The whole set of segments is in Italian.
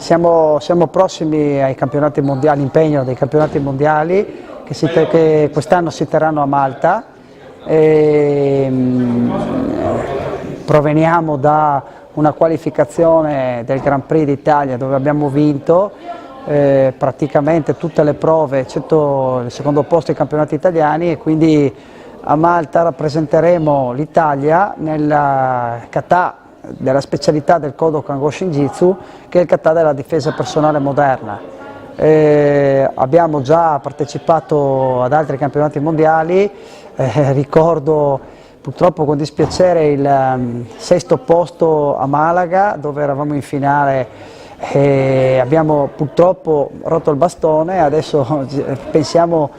Siamo prossimi ai campionati mondiali, all'impegno dei campionati mondiali che quest'anno si terranno a Malta. Proveniamo da una qualificazione del Grand Prix d'Italia dove abbiamo vinto praticamente tutte le prove eccetto il secondo posto ai campionati italiani, e quindi a Malta rappresenteremo l'Italia nel kata della specialità del Kodokan Go Shinjitsu, che è il kata della difesa personale moderna. Abbiamo già partecipato ad altri campionati mondiali, ricordo purtroppo con dispiacere il sesto posto a Malaga dove eravamo in finale e abbiamo purtroppo rotto il bastone. Adesso pensiamo,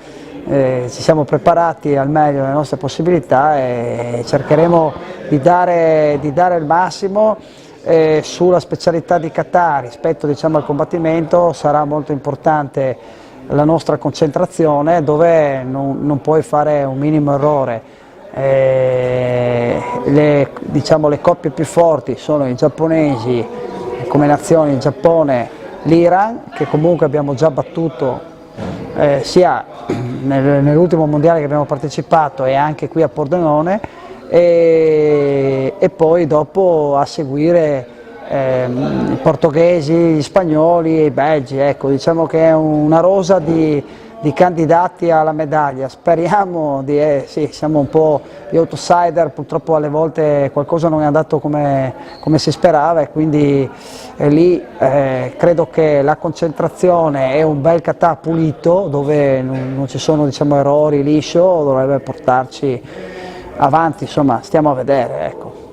ci siamo preparati al meglio delle nostre possibilità e cercheremo di dare il massimo. Sulla specialità di kata rispetto al combattimento sarà molto importante la nostra concentrazione, dove non puoi fare un minimo errore. Le coppie più forti sono i giapponesi come nazioni, il Giappone, l'Iran, che comunque abbiamo già battuto sia nell'ultimo mondiale che abbiamo partecipato e anche qui a Pordenone, e poi dopo a seguire i portoghesi, gli spagnoli e i belgi. Ecco, diciamo che è una rosa di candidati alla medaglia. Speriamo sì, siamo un po' gli outsider, purtroppo alle volte qualcosa non è andato come si sperava, e quindi lì credo che la concentrazione e un bel kata pulito, dove non ci sono errori, liscio, dovrebbe portarci avanti, insomma stiamo a vedere, ecco.